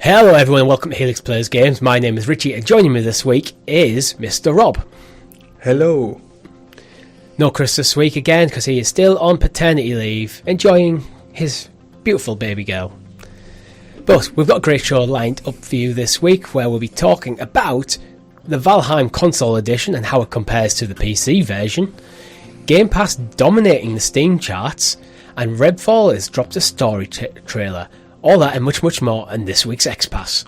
Hello everyone, welcome to Helix Plays Games. My name is Richie and joining me this week is Mr. Rob. Hello. No Chris this week again because he is still on paternity leave, enjoying his beautiful baby girl. But we've got a great show lined up for you this week where we'll be talking about the Valheim console edition and how it compares to the PC version, Game Pass dominating the Steam charts, and Redfall has dropped a story trailer. All that and much, much more in this week's XPass.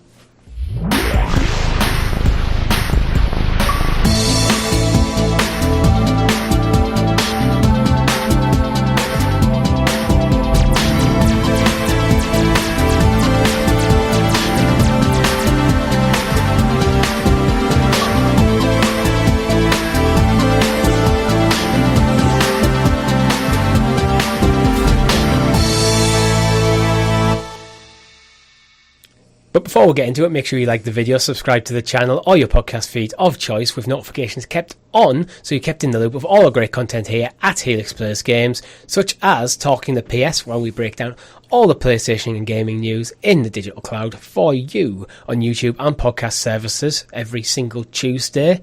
But before we get into it, make sure you like the video, subscribe to the channel or your podcast feed of choice with notifications kept on so you're kept in the loop of all our great content here at Helix Plays Games, such as Talking the PS, where we break down all the PlayStation and gaming news in the digital cloud for you on YouTube and podcast services every single Tuesday.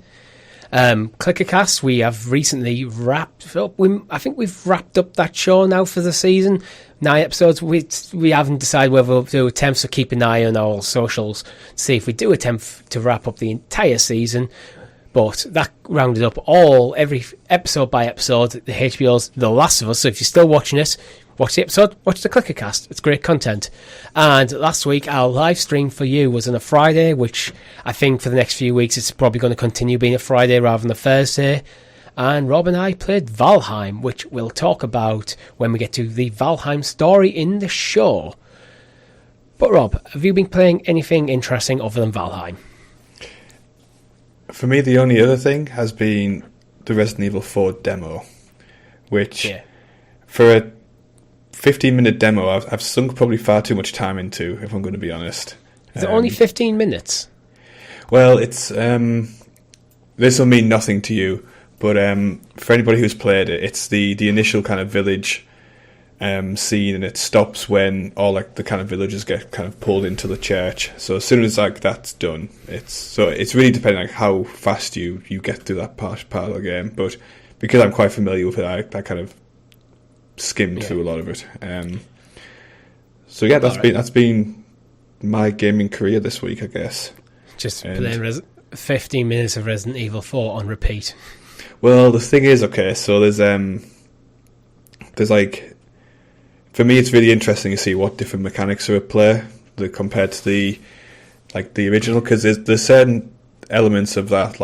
Clickercast, we have recently wrapped up. I think we've wrapped up that show now for the season. 9 episodes. We haven't decided whether we'll do attempts to keep an eye on our socials to see if we do attempt to wrap up the entire season. But that rounded up every episode by episode, the HBO's The Last of Us. So if you're still watching it, watch the episode, watch the Clickercast. It's great content. And last week, our live stream for you was on a Friday, which I think for the next few weeks, it's probably going to continue being a Friday rather than a Thursday. And Rob and I played Valheim, which we'll talk about when we get to the Valheim story in the show. But Rob, have you been playing anything interesting other than Valheim? For me, the only other thing has been the Resident Evil 4 demo, which for a 15-minute demo, I've sunk probably far too much time into, if I'm going to be honest. Is it only 15 minutes? Well, it's this will mean nothing to you, but for anybody who's played it, it's the initial kind of village scene, and it stops when all like the kind of villagers get kind of pulled into the church. So as soon as like that's done, it's really depending on like how fast you get through that part of the game. But because I'm quite familiar with it, I kind of skimmed through a lot of it. So yeah, that's been my gaming career this week, I guess. Just playing 15 minutes of Resident Evil 4 on repeat. Well, the thing is, okay, so there's like, for me, it's really interesting to see what different mechanics are at play compared to the original, because there's certain elements of that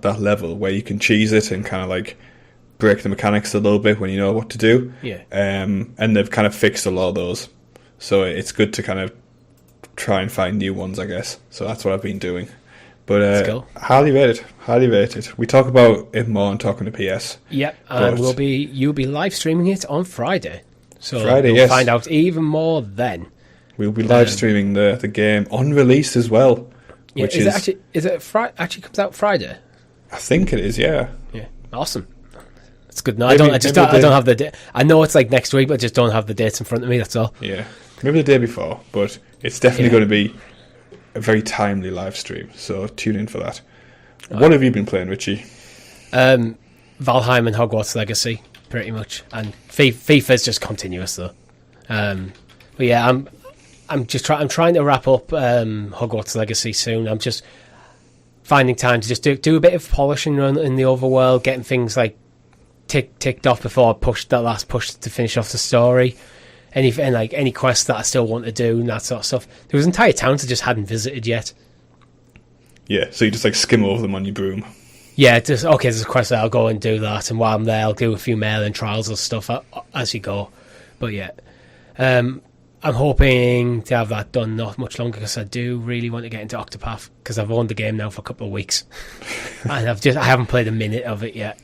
that level where you can cheese it and kind of like break the mechanics a little bit when you know what to do. Yeah. And they've kind of fixed a lot of those, so it's good to kind of try and find new ones, I guess. So that's what I've been doing. But highly rated. We talk about it more on Talking to PS. Yep, and you'll be live streaming it on Friday. So you'll find out even more then. We'll be live streaming the game on release as well. Yeah, which actually comes out Friday? I think it is, yeah. Yeah, awesome. That's good. No, I don't have the date. I know it's like next week, but I just don't have the dates in front of me, that's all. Yeah, maybe the day before, but it's definitely going to be a very timely live stream, so tune in for that. What have you been playing, Richie? Valheim and Hogwarts Legacy, pretty much, and FIFA's just continuous though. But yeah, I'm trying to wrap up Hogwarts Legacy soon. I'm just finding time to just do a bit of polishing in the overworld, getting things like ticked off before I push that last push to finish off the story. Any quests that I still want to do and that sort of stuff. There was entire towns I just hadn't visited yet. Yeah, so you just like skim over them on your broom. Yeah, there's a quest that I'll go and do that, and while I'm there, I'll do a few mail and trials and stuff as you go. But yeah, I'm hoping to have that done not much longer because I do really want to get into Octopath because I've owned the game now for a couple of weeks and I haven't played a minute of it yet.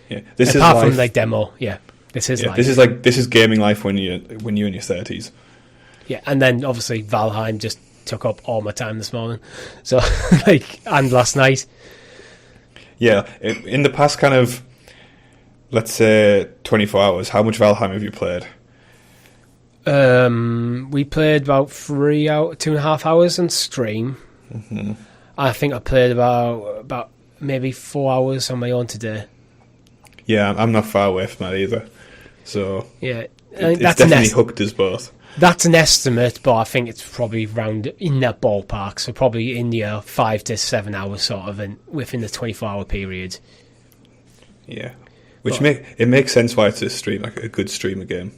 Yeah, apart from like demo. Yeah. This is life. This is gaming life when you're in your 30s. Yeah, and then obviously Valheim just took up all my time this morning. So and last night. Yeah, in the past kind of, let's say 24 hours, how much Valheim have you played? We played about 2.5 hours on stream. Mm-hmm. I think I played about maybe 4 hours on my own today. Yeah, I'm not far away from that either. So yeah, it's definitely hooked us both. That's an estimate, but I think it's probably around in that ballpark. So probably in the 5 to 7 hours sort of, within the 24-hour period. Yeah, it makes sense why it's a stream, like a good streamer game.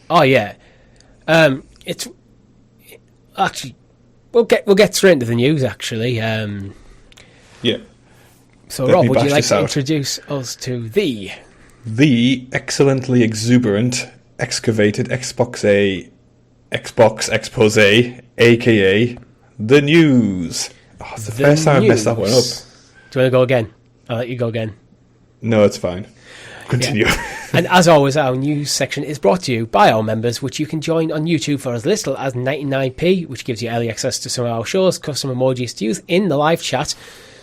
Oh yeah, it's actually we'll get straight into the news. Actually, yeah. So Rob, would you like to introduce us to the excellently exuberant, excavated Xbox expose, aka the news? Oh, it's the first time I messed that one up. Do you want to go again? I'll let you go again. No, it's fine. Continue. Yeah. And as always, our news section is brought to you by our members, which you can join on YouTube for as little as 99p, which gives you early access to some of our shows, custom emojis to use in the live chat.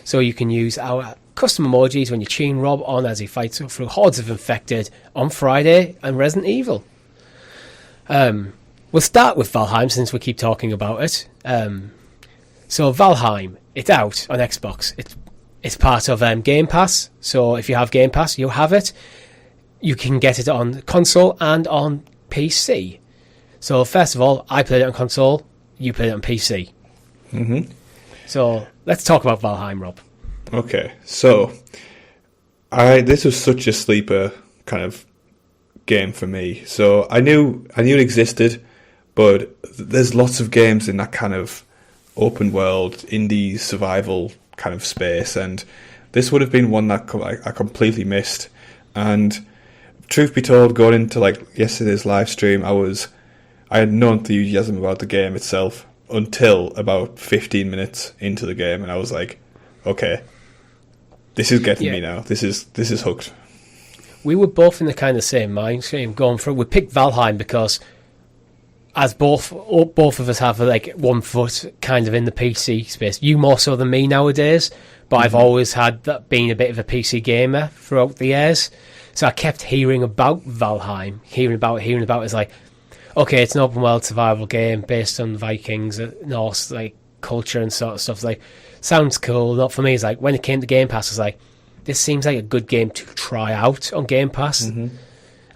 So you can use our custom emojis when you tune Rob on as he fights through hordes of infected on Friday and Resident Evil. We'll start with Valheim since we keep talking about it. So Valheim, it's out on Xbox. It's part of Game Pass. So if you have Game Pass, you'll have it. You can get it on console and on PC. So first of all, I played it on console. You played it on PC. Mm-hmm. So let's talk about Valheim, Rob. Okay, so this was such a sleeper kind of game for me. So I knew it existed, but there's lots of games in that kind of open world indie survival kind of space, and this would have been one that I completely missed. And truth be told, going into like yesterday's live stream, I had no enthusiasm about the game itself until about 15 minutes into the game, and I was like, okay, this is getting me now. This is hooked. We were both in the kind of same mind frame going through. We picked Valheim because as both of us have like 1 foot kind of in the PC space. You more so than me nowadays, but I've always had that being a bit of a PC gamer throughout the years. So I kept hearing about Valheim, hearing about it. It's like, okay, it's an open world survival game based on Vikings, Norse like culture and sort of stuff. It's like, sounds cool. Not for me. It's like when it came to Game Pass, I was like, this seems like a good game to try out on Game Pass. Mm-hmm.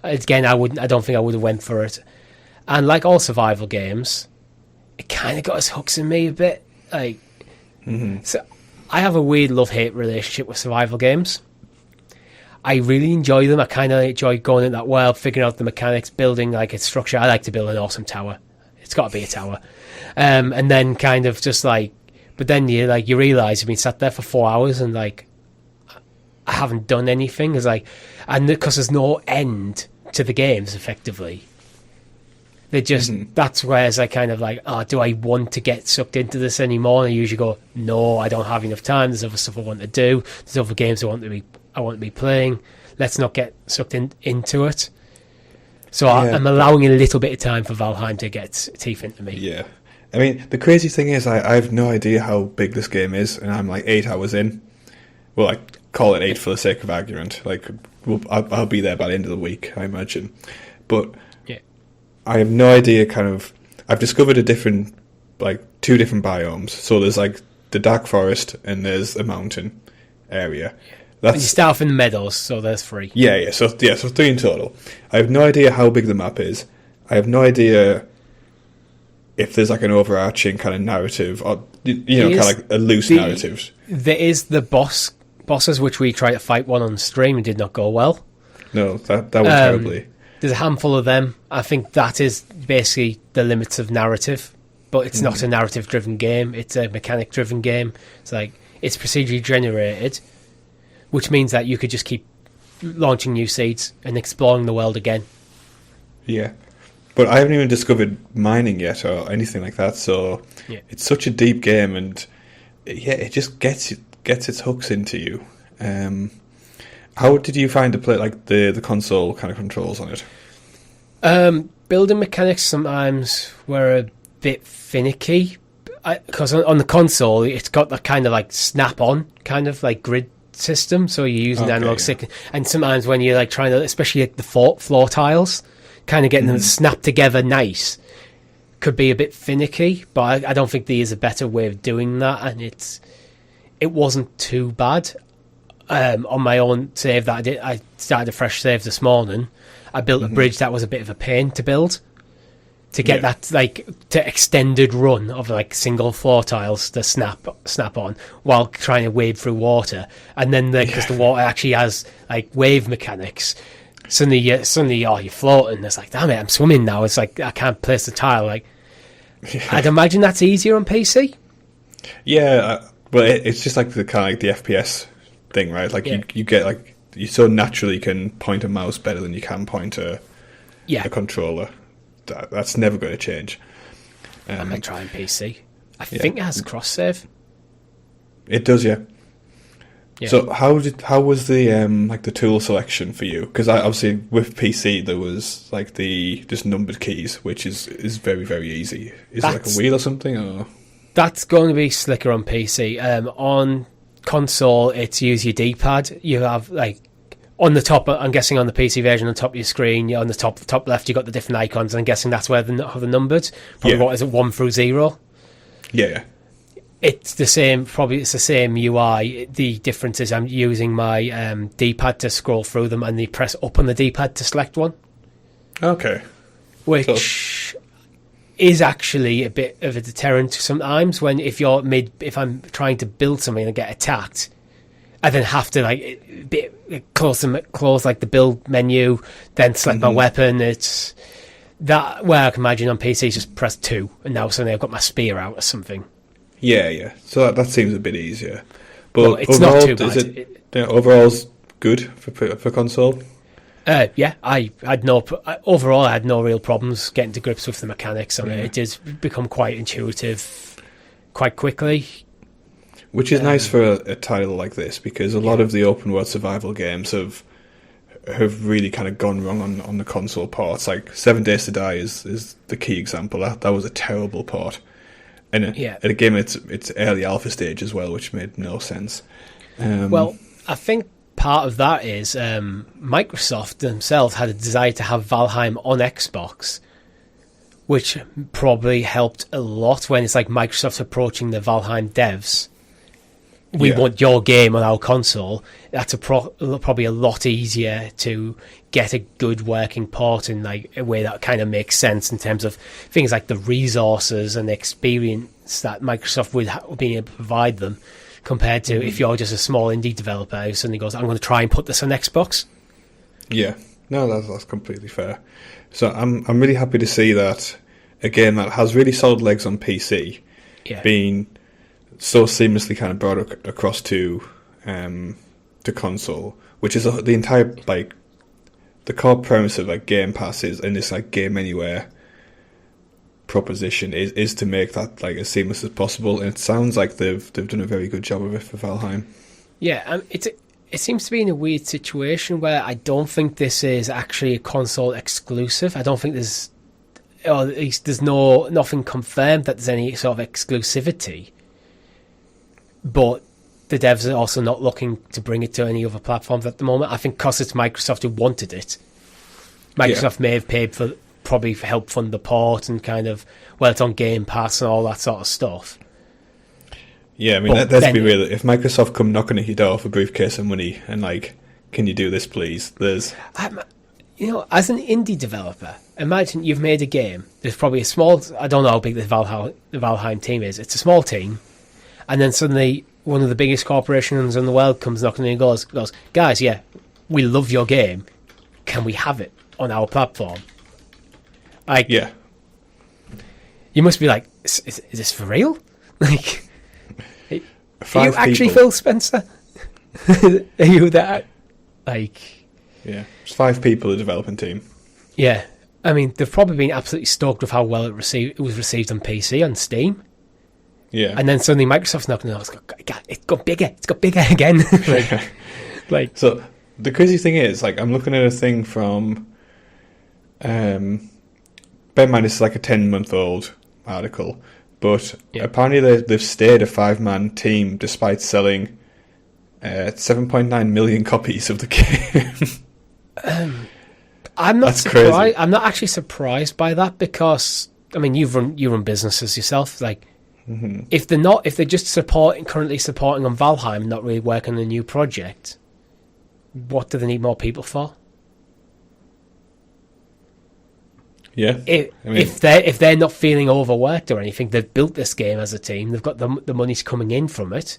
Again, I don't think I would have went for it. And like all survival games, it kind of got its hooks in me a bit. Like, So I have a weird love-hate relationship with survival games. I really enjoy them. I kind of enjoy going in that world, figuring out the mechanics, building like a structure. I like to build an awesome tower. It's got to be a tower. And then kind of just like, but then you realise you've been sat there for 4 hours and like, I haven't done anything. It's like, and because there's no end to the games, effectively. They just, that's where I kind of like, do I want to get sucked into this anymore? And I usually go, no, I don't have enough time. There's other stuff I want to do. There's other games I want to be playing. Let's not get sucked into it. So I'm allowing a little bit of time for Valheim to get teeth into me. Yeah. I mean, the crazy thing is I have no idea how big this game is, and I'm like 8 hours in. Well, I call it 8 for the sake of argument. Like, I'll be there by the end of the week, I imagine. But I have no idea I've discovered two different biomes. So there's like the dark forest and there's a mountain area. And you start off in the meadows, so there's 3. Yeah, so 3 in total. I have no idea how big the map is. I have no idea if there's like an overarching kind of narrative or, kind of like a loose narrative. There is the bosses, which we tried to fight one on stream and did not go well. No, that went terribly. There's a handful of them. I think that is basically the limits of narrative, but it's not a narrative-driven game. It's a mechanic-driven game. It's like, it's procedurally generated, which means that you could just keep launching new seeds and exploring the world again. Yeah. But I haven't even discovered mining yet or anything like that, so it's such a deep game, and it just gets its hooks into you. How did you find to play like the console kind of controls on it? Building mechanics sometimes were a bit finicky, because on the console it's got that kind of like snap-on kind of like grid system, so you're using analog stick, and sometimes when you're like trying to, especially like the floor tiles, kind of getting them snapped together nice, could be a bit finicky, but I don't think there is a better way of doing that, and it wasn't too bad. On my own save that I did, I started a fresh save this morning. I built a bridge that was a bit of a pain to build, to get that like to extended run of like single floor tiles to snap on while trying to wade through water, and then because the water actually has like wave mechanics. Suddenly you're floating. It's like, damn it, I'm swimming now. It's like I can't place the tile. Like, I'd imagine that's easier on PC. Yeah, but it's just like the kind of like the FPS thing, right? Like you get like you so naturally can point a mouse better than you can point a controller. That's never going to change. I might try on PC. I think it has cross save. It does, yeah. So how was the like the tool selection for you? Because obviously with PC there was like the just numbered keys, which is very, very easy. Is it like a wheel or something? Or that's going to be slicker on PC. On console, it's use your D-pad. You have like on the top. I'm guessing on the PC version, on the top of your screen, on the top left, you got the different icons. And I'm guessing that's where how the numbered. Probably what is it, 1 through 0? Yeah. It's the same. Probably it's the same UI. The difference is I'm using my D-pad to scroll through them, and you press up on the D-pad to select one. Okay. Which is actually a bit of a deterrent sometimes when if I'm trying to build something and get attacked, I then have to close like the build menu, then select my weapon. It's that where I can imagine on PC just press 2, and now suddenly I've got my spear out or something. Yeah. So that seems a bit easier. But it's overall, not too bad. Overall's good for console? Yeah, I had no real problems getting to grips with the mechanics on it. It did become quite intuitive quite quickly. Which is nice for a title like this, because a lot of the open world survival games have really kind of gone wrong on the console ports. Like 7 Days to Die is the key example. That was a terrible port. And a game it's early alpha stage as well, which made no sense. Well, I think part of that is Microsoft themselves had a desire to have Valheim on Xbox, which probably helped a lot when it's like Microsoft approaching the Valheim devs. We want your game on our console. That's probably a lot easier to get a good working port in like a way that kind of makes sense in terms of things like the resources and the experience that Microsoft would be able to provide them, compared to if you're just a small indie developer who suddenly goes, I'm going to try and put this on Xbox. Yeah, no, that's completely fair. So I'm really happy to see that a game that has really solid legs on PC being so seamlessly kind of brought across to console, which is the entire like the core premise of like Game Pass is, and this like Game Anywhere proposition is to make that like as seamless as possible, and it sounds like they've done a very good job of it for Valheim. Yeah, it seems to be in a weird situation where I don't think this is actually a console exclusive. I don't think there's, or at least there's nothing confirmed that there's any sort of exclusivity. But the devs are also not looking to bring it to any other platforms at the moment. I think because it's Microsoft who wanted it. Microsoft may have paid for help fund the port and kind of, well, it's on Game Pass and all that sort of stuff. Yeah, I mean, let's be real. If Microsoft come knocking at your door for a briefcase of money and like, can you do this, please? There's... as an indie developer, imagine you've made a game. There's probably a small... I don't know how big the Valheim team is. It's a small team. And then suddenly one of the biggest corporations in the world comes knocking and goes, guys, we love your game. Can we have it on our platform? Like, yeah. You must be like, is this for real? Like, are you actually Phil Spencer? Are you that? Like, yeah, it's 5 people, a developing team. Yeah, I mean, they've probably been absolutely stoked with how well it was received on PC, on Steam. Yeah, and then suddenly Microsoft's knocking on, it's got bigger again. like, so the crazy thing is, like, I'm looking at a thing from, bear in mind this is like a 10-month-old article, but apparently they've stayed a 5-man team despite selling 7.9 million copies of the game. I'm not surprised. I'm not actually surprised by that, because I mean, you run businesses yourself. Like, if they're just currently supporting on Valheim, not really working on a new project, what do they need more people for? Yeah, if they're not feeling overworked or anything, they've built this game as a team. They've got the money's coming in from it.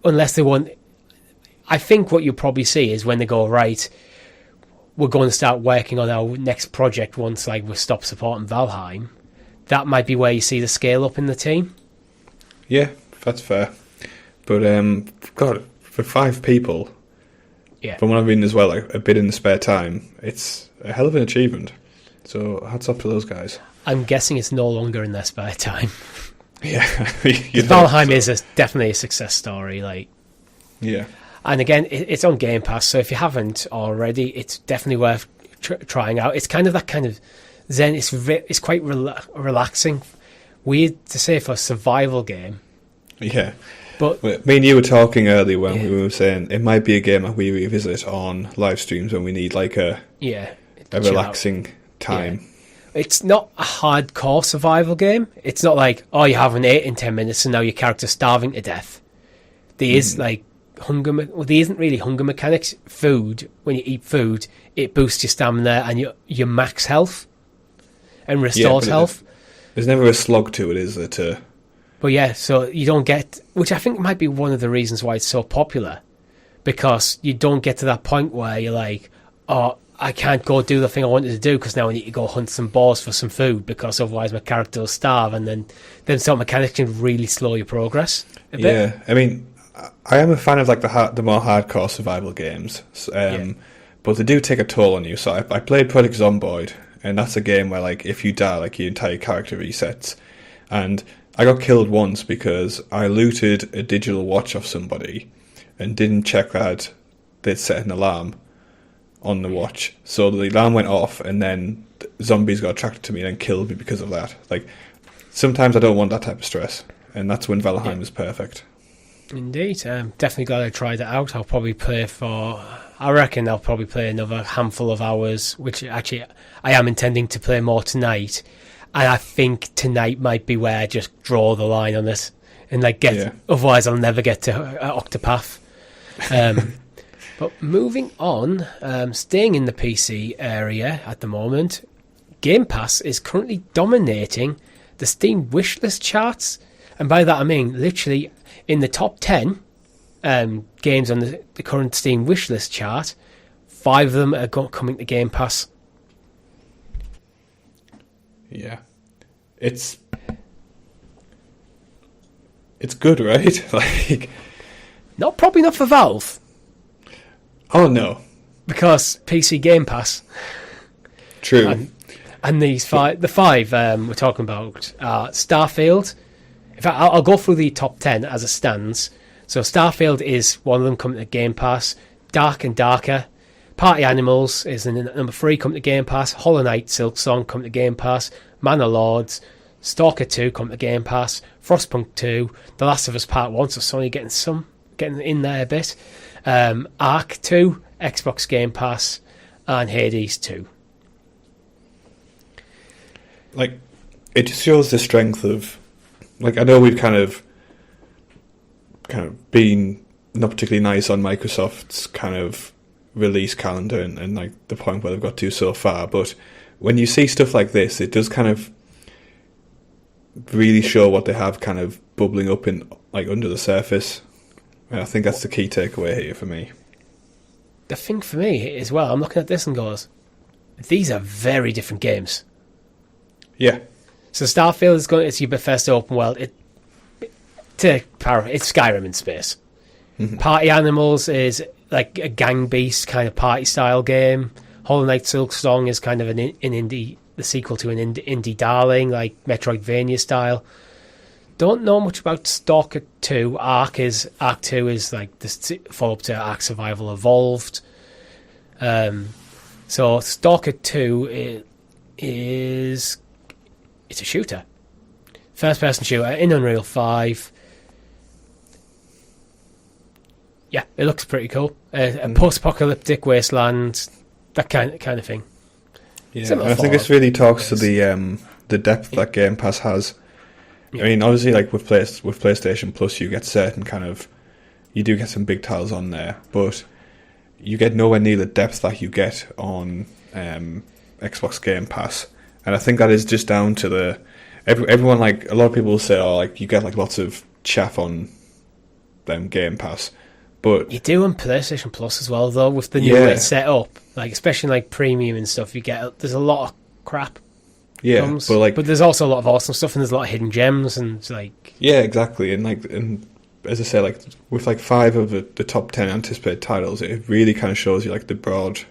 Unless they want, I think what you'll probably see is when they go, right, we're going to start working on our next project once we stop supporting Valheim. That might be where you see the scale up in the team. Yeah, that's fair. But God, for 5 people, from what I've been as well, a bit in the spare time, it's a hell of an achievement. So hats off to those guys. I'm guessing it's no longer in their spare time. Yeah, Valheim is definitely a success story. Yeah, and again, it's on Game Pass, so if you haven't already, it's definitely worth trying out. It's kind of that kind of zen. It's quite relaxing. Weird to say for a survival game. Yeah, but me and you were talking earlier when we were saying it might be a game that we revisit on live streams when we need a relaxing time. Yeah. It's not a hardcore survival game. It's not like, you haven't ate in 10 minutes and now your character's starving to death. There is there isn't really hunger mechanics. Food, when you eat food, it boosts your stamina and your max health and restores health. There's never a slog to it, is there? But yeah, so you don't get, which I think might be one of the reasons why it's so popular, because you don't get to that point where you're like, I can't go do the thing I wanted to do because now I need to go hunt some boars for some food because otherwise my character will starve, and then some mechanics can really slow your progress a bit. Yeah, I mean, I am a fan of the more hardcore survival games, but they do take a toll on you. So I played Project Zomboid, and that's a game where if you die, your entire character resets. And I got killed once because I looted a digital watch off somebody and didn't check that they'd set an alarm on the watch, so the alarm went off, and then zombies got attracted to me and killed me because of that. Sometimes I don't want that type of stress, and that's when Valheim is perfect. Indeed, I'm definitely glad I tried it out. I'll probably play I reckon I'll probably play another handful of hours, which actually I am intending to play more tonight, and I think tonight might be where I just draw the line on it and otherwise I'll never get to Octopath. But moving on, staying in the PC area at the moment, Game Pass is currently dominating the Steam wishlist charts. And by that I mean literally in the top 10 games on the current Steam wishlist chart, 5 of them are coming to Game Pass. Yeah. It's good, right? Probably not for Valve. Oh no, because PC Game Pass. True. And these five, we're talking about Starfield. In fact, I'll go through the top 10 as it stands. So Starfield is one of them coming to Game Pass. Dark and Darker. Party Animals is in number 3 coming to Game Pass. Hollow Knight Silksong coming to Game Pass. Manor Lords. Stalker 2 coming to Game Pass. Frostpunk 2. The Last of Us Part 1. So Sony getting in there a bit. Ark 2, Xbox Game Pass, and Hades 2. It just shows the strength of, I know we've kind of been not particularly nice on Microsoft's kind of release calendar and the point where they've got to so far, but when you see stuff like this, it does kind of really show what they have kind of bubbling up in under the surface. I think that's the key takeaway here for me. The thing for me as well, I'm looking at this and goes, these are very different games. Yeah. So Starfield it's your Bethesda open world. It's Skyrim in space. Mm-hmm. Party Animals is a gang beast kind of party style game. Hollow Knight Silksong is kind of an indie, the sequel to an indie darling, Metroidvania style. Don't know much about Stalker 2. Ark 2 is the follow-up to Ark Survival Evolved. So Stalker 2 it's a shooter. First-person shooter in Unreal 5. Yeah, it looks pretty cool. A post-apocalyptic wasteland, that kind of thing. Yeah, I think this really talks to the the depth that Game Pass has. I mean, obviously, like with PlayStation Plus, you get certain you do get some big titles on there, but you get nowhere near the depth that you get on Xbox Game Pass. And I think that is just down to everyone, like, a lot of people will say, oh, like, you get, like, lots of chaff on them Game Pass. But you do on PlayStation Plus as well, though, with the new way it's set up. Like, especially, like, premium and stuff, there's a lot of crap. Yeah, but there's also a lot of awesome stuff, and there's a lot of hidden gems, and like... Yeah, exactly, and as I say, like, with, like, 5 of the top 10 anticipated titles, it really kind of shows you, like, the broad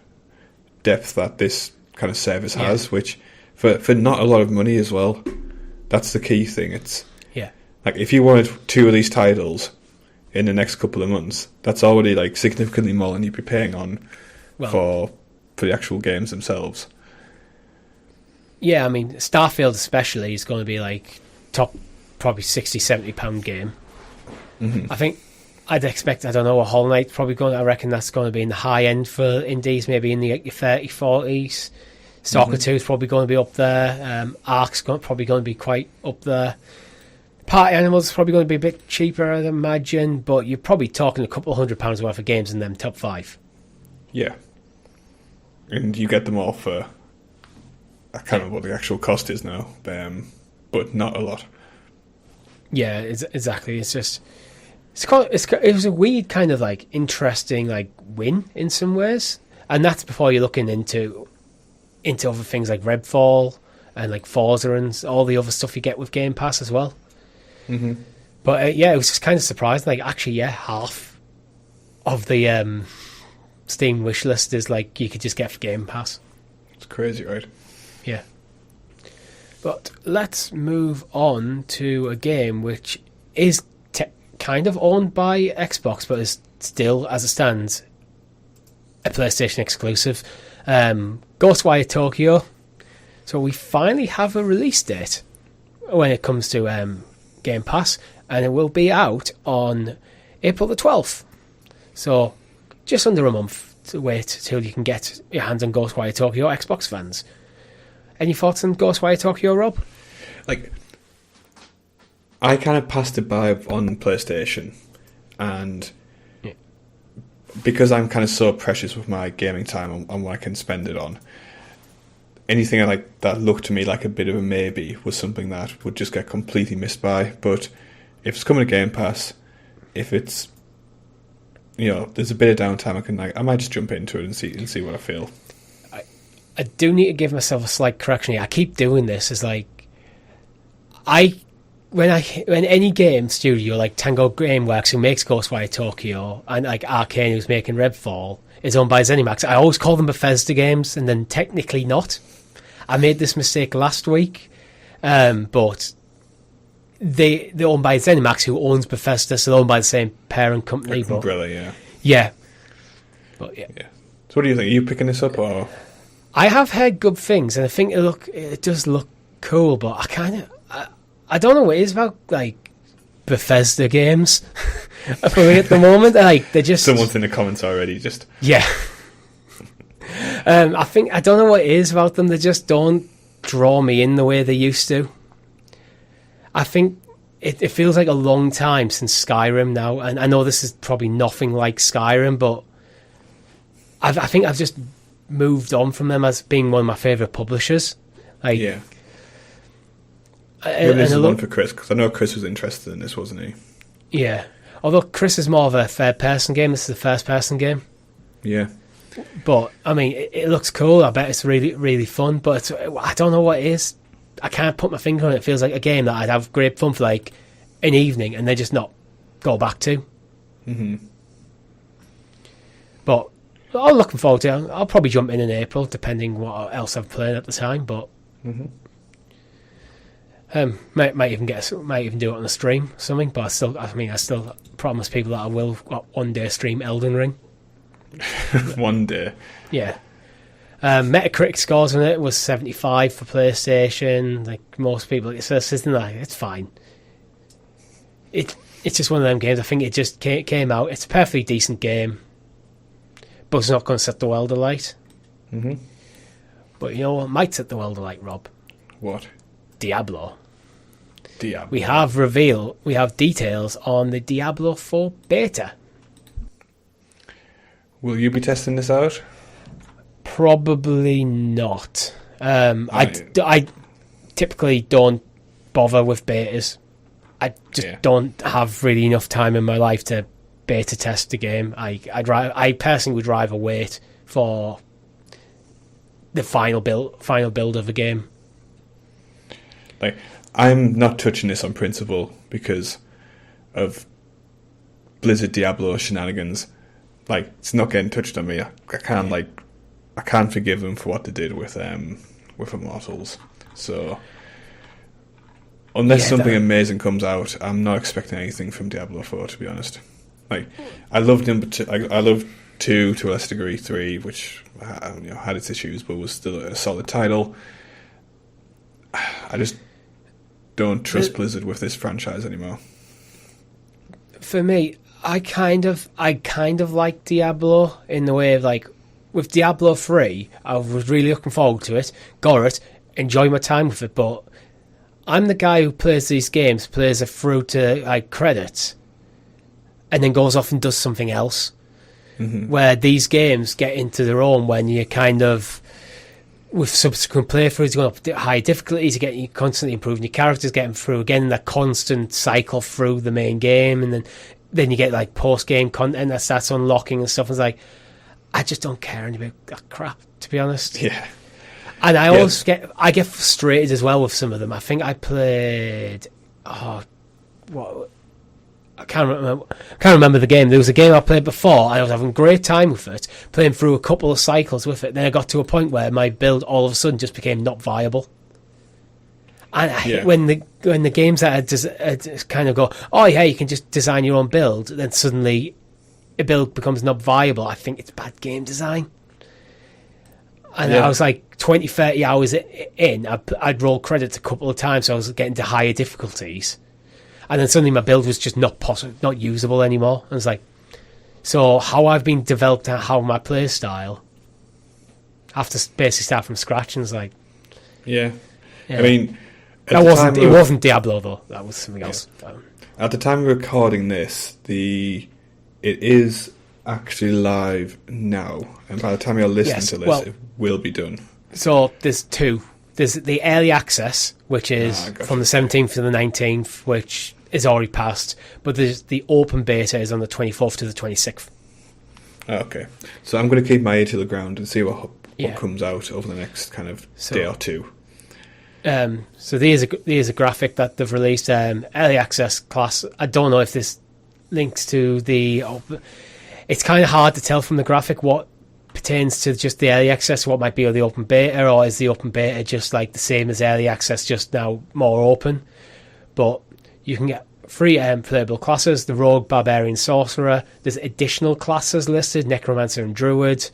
depth that this kind of service has, which, for not a lot of money as well, that's the key thing. It's... Yeah. Like, if you wanted 2 of these titles in the next couple of months, that's already, like, significantly more than you'd be paying on for the actual games themselves. Yeah, I mean, Starfield especially is going to be, like, top, probably £60-70 game. Mm-hmm. I think I'd expect, I don't know, a Hollow Knight I reckon that's going to be in the high end for indies, maybe in the 30s, 40s. Stalker 2 is probably going to be up there. Ark's probably going to be quite up there. Party Animals is probably going to be a bit cheaper, I'd imagine, but you're probably talking a couple £100 worth of games in them top 5. Yeah. And you get them all for... I can't remember what the actual cost is now, but not a lot. Yeah, exactly. It's just... It was a weird kind of, like, interesting, like, win in some ways. And that's before you're looking into other things like Redfall and, like, Forza and all the other stuff you get with Game Pass as well. Mm-hmm. But, it was just kind of surprising. Like, actually, half of the Steam wishlist is, like, you could just get for Game Pass. It's crazy, right? Yeah. But let's move on to a game which is kind of owned by Xbox, but is still, as it stands, a PlayStation exclusive. Ghostwire Tokyo. So we finally have a release date when it comes to Game Pass, and it will be out on April the 12th. So just under a month to wait till you can get your hands on Ghostwire Tokyo, Xbox fans. Any thoughts on Ghostwire Tokyo, Rob? Like, I kind of passed it by on PlayStation, and because I'm kind of so precious with my gaming time on what I can spend it on, anything like that looked to me like a bit of a maybe was something that would just get completely missed by. But if it's coming to Game Pass, if it's, there's a bit of downtime, I might just jump into it and see what I feel. I do need to give myself a slight correction here. I keep doing this. It's like when any game studio like Tango Gameworks, who makes Ghostwire Tokyo, and like Arcane, who's making Redfall, is owned by ZeniMax, I always call them Bethesda games, and then technically not. I made this mistake last week, but they're owned by ZeniMax, who owns Bethesda, so they're owned by the same parent company. Umbrella, yeah. Yeah. But yeah. So what do you think? Are you picking this up, or...? I have heard good things, and I think it does look cool, but I don't know what it is about, like, Bethesda games for me at the moment. Like, they're just... Someone's in the comments already, just... Yeah. I don't know what it is about them. They just don't draw me in the way they used to. I think it feels like a long time since Skyrim now, and I know this is probably nothing like Skyrim, but I think I've just moved on from them as being one of my favourite publishers. Like, yeah. Maybe this is one for Chris, because I know Chris was interested in this, wasn't he? Yeah. Although Chris is more of a third-person game, this is a first-person game. Yeah. But, I mean, it looks cool. I bet it's really, really fun, but I don't know what it is. I can't put my finger on it. It feels like a game that I'd have great fun for, like, an evening and then just not go back to. Mm-hmm. But I'm looking forward to it. I'll probably jump in April, depending what else I've played at the time. But might even do it on a stream or something. But I still promise people that I will one day stream Elden Ring. One day. Yeah. Metacritic scores on it was 75 for PlayStation. Like most people, it's fine. It's just one of them games. I think it just came out. It's a perfectly decent game, but it's not going to set the world alight. Mm-hmm. But you know what might set the world alight, Rob? What? Diablo. Diablo. We have details on the Diablo 4 beta. Will you be testing this out? Probably not. I typically don't bother with betas. I just don't have really enough time in my life to beta test the game. I personally would rather wait for the final build of the game. Like, I'm not touching this on principle because of Blizzard Diablo shenanigans. Like, it's not getting touched on me. I can't forgive them for what they did with Immortals. So unless something amazing comes out, I'm not expecting anything from Diablo 4, to be honest. Like, I loved I loved 2 to a lesser degree, 3, which had its issues, but was still a solid title. I just don't trust Blizzard with this franchise anymore. For me, I kind of like Diablo in the way of, like, with Diablo 3, I was really looking forward to it, got it, enjoyed my time with it, but I'm the guy who plays these games, plays it through to, like, credits, and then goes off and does something else. Mm-hmm. Where these games get into their own when you kind of, with subsequent playthroughs, going up to higher difficulties, you're constantly improving your characters, getting through again that constant cycle through the main game, and then you get, like, post-game content that starts unlocking and stuff. It's like, I just don't care about that crap, to be honest. Yeah. And I always get frustrated as well with some of them. I think I played, I can't remember the game. There was a game I played before, and I was having a great time with it, playing through a couple of cycles with it. Then I got to a point where my build all of a sudden just became not viable. And I hate when the games that just kind of go, oh yeah, you can just design your own build, then suddenly a build becomes not viable. I think it's bad game design. And I was like 20, 30 hours in, I'd roll credits a couple of times, so I was getting to higher difficulties. And then suddenly my build was just not possible, not usable anymore. And it's like, so how I've been developed, how my play style, I have to basically start from scratch. And it's like, I mean, it wasn't Diablo though. That was something else. At the time of recording this, it is actually live now, and by the time you're listening to this, it will be done. So there's two. There's the early access, which is from the 17th to the 19th, which is already passed. But there's the open beta is on the 24th to the 26th. Okay, so I'm going to keep my ear to the ground and see what comes out over the next kind of day or two. So there's a graphic that they've released. Early access class. I don't know if this links to the. It's kind of hard to tell from the graphic what pertains to just the early access, what might be the open beta, or is the open beta just like the same as early access, just now more open. But you can get 3 playable classes: the Rogue, Barbarian, Sorcerer. There's additional classes listed: Necromancer and Druid.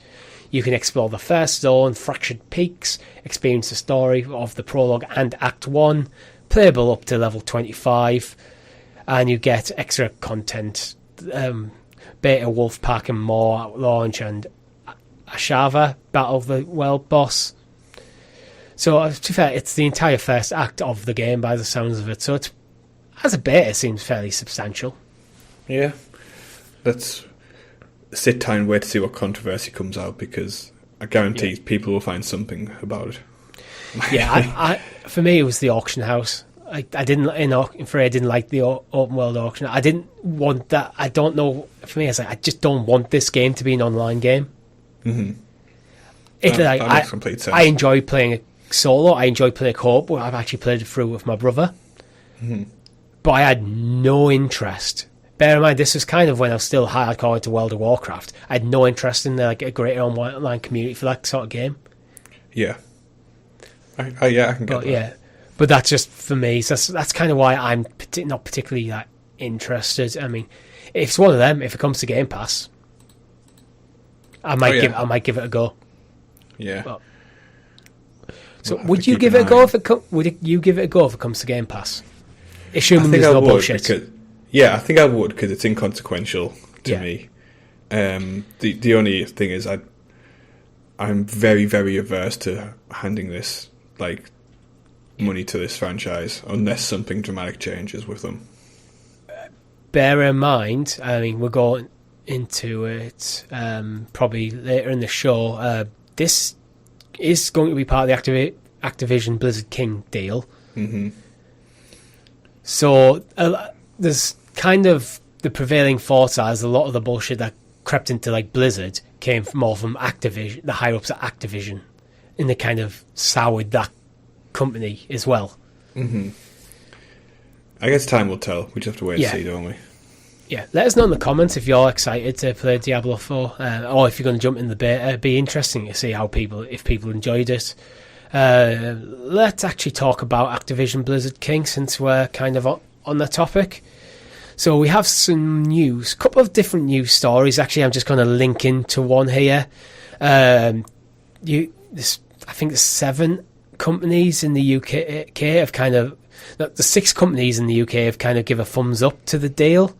You can explore the First Zone, Fractured Peaks, experience the story of the prologue and Act 1, playable up to level 25, and you get extra content, Beta Wolf Pack and more at launch, and Ashava, Battle of the World Boss. So, to be fair, it's the entire first act of the game by the sounds of it, so it's, as a beta, it seems fairly substantial. Yeah. Let's sit tight and wait to see what controversy comes out, because I guarantee people will find something about it. I for me, it was the auction house. I didn't like the open world auction. I didn't want that. I don't know. For me, I just don't want this game to be an online game. Mm-hmm. That makes complete sense. I enjoy playing it solo. I enjoy playing co-op. I've actually played it through with my brother. Mm-hmm. But I had no interest. Bear in mind, this was kind of when I was still hardcore into World of Warcraft. I had no interest in a greater online community for that sort of game. Yeah. I can get that. Yeah. But that's just for me. So that's kind of why I'm not particularly that interested. I mean, if it's one of them, if it comes to Game Pass, I might give it a go. Yeah. But, so would you give it a go if it comes to Game Pass? Assuming there's no bullshit. I think I would, because it's inconsequential to me. The only thing is I'm very, very averse to handing this money to this franchise unless something dramatic changes with them. Bear in mind, I mean, we're going into it probably later in the show. This is going to be part of the Activision-Blizzard King deal. Mm-hmm. So there's kind of the prevailing thoughts as a lot of the bullshit that crept into like Blizzard came more from Activision, the higher ups at Activision, and they kind of soured that company as well. Mm-hmm. I guess time will tell. We just have to wait and see, don't we? Yeah, let us know in the comments if you're excited to play Diablo 4, or if you're going to jump in the beta. It'd be interesting to see if people enjoyed it. Let's actually talk about Activision Blizzard King, since we're kind of on the topic. So we have some news, a couple of different news stories. Actually, I'm just going to link into one here. I think there's 7 companies in the UK have kind of... The 6 companies in the UK have kind of give a thumbs up to the deal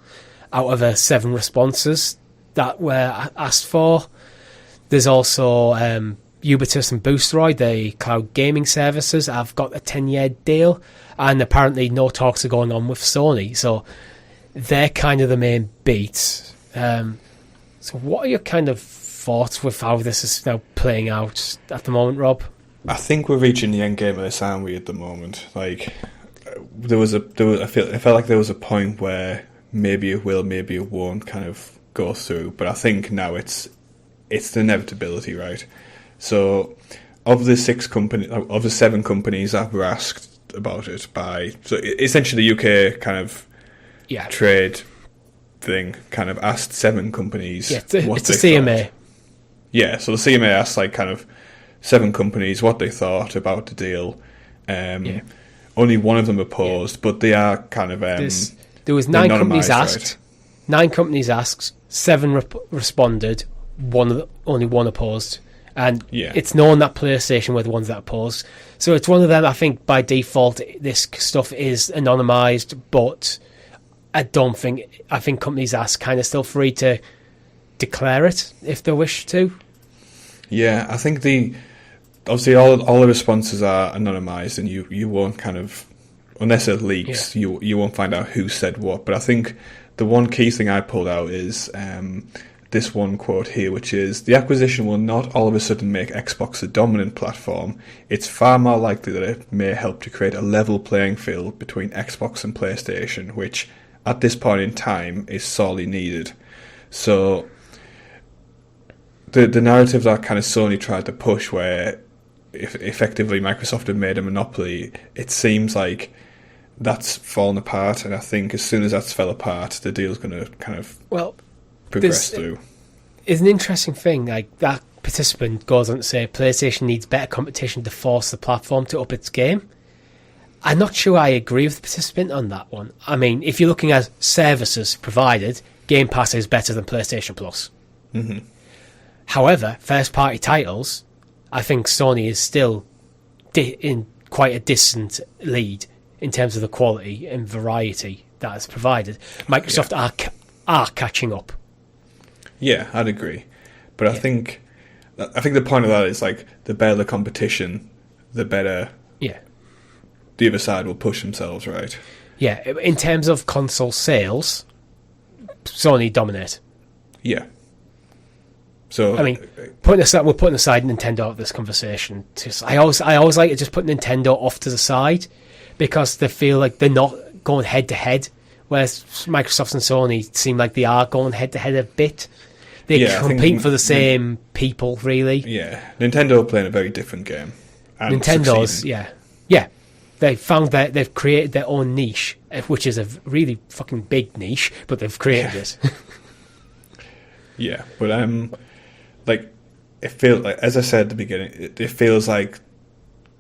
out of the 7 responses that were asked for. There's also Ubisoft and Boosteroid, the cloud gaming services, have got a 10-year deal, and apparently no talks are going on with Sony. So they're kind of the main beats. So what are your kind of thoughts with how this is now playing out at the moment, Rob? I think we're reaching the end game of this, aren't we, at the moment? Like, I felt like there was a point where maybe it will, maybe it won't kind of go through. But I think now it's the inevitability, right? So of the 7 companies that were asked about it by, so essentially the UK kind of trade thing kind of asked 7 companies. Yeah, it's a CMA. Thought. Yeah, so the CMA asked like kind of 7 companies what they thought about the deal. Only one of them opposed, but they are kind of... there was 9 companies asked. Right? 9 companies asked, 7 responded, only one opposed. And it's known that PlayStation were the ones that opposed. So it's one of them, I think, by default, this stuff is anonymised, but I think companies are kind of still free to declare it if they wish to. Yeah, I think obviously all the responses are anonymised, and you won't kind of, unless it leaks, you won't find out who said what. But I think the one key thing I pulled out is this one quote here, which is, "The acquisition will not all of a sudden make Xbox the dominant platform. It's far more likely that it may help to create a level playing field between Xbox and PlayStation, which at this point in time is sorely needed." So the narrative that kind of Sony tried to push, where if effectively Microsoft had made a monopoly, it seems like that's fallen apart. And I think as soon as that's fell apart, the deal's going to kind of progress through. It's an interesting thing. Like, that participant goes on to say PlayStation needs better competition to force the platform to up its game. I'm not sure I agree with the participant on that one. I mean, if you're looking at services provided, Game Pass is better than PlayStation Plus. Mm-hmm. However, first-party titles, I think Sony is still in quite a distant lead in terms of the quality and variety that is provided. Microsoft are catching up. Yeah, I'd agree. But I think the point of that is, like, the better the competition, the better the other side will push themselves, right? Yeah, in terms of console sales, Sony dominate. Yeah. So I mean, we're putting aside Nintendo out of this conversation. I always like to just put Nintendo off to the side, because they feel like they're not going head to head, whereas Microsoft and Sony seem like they are going head to head a bit. They compete for the same people, really. Yeah, Nintendo are playing a very different game. Nintendo's succeeding. They found that they've created their own niche, which is a really fucking big niche, but they've created it. Yeah, but like, it feels like, as I said at the beginning, it feels like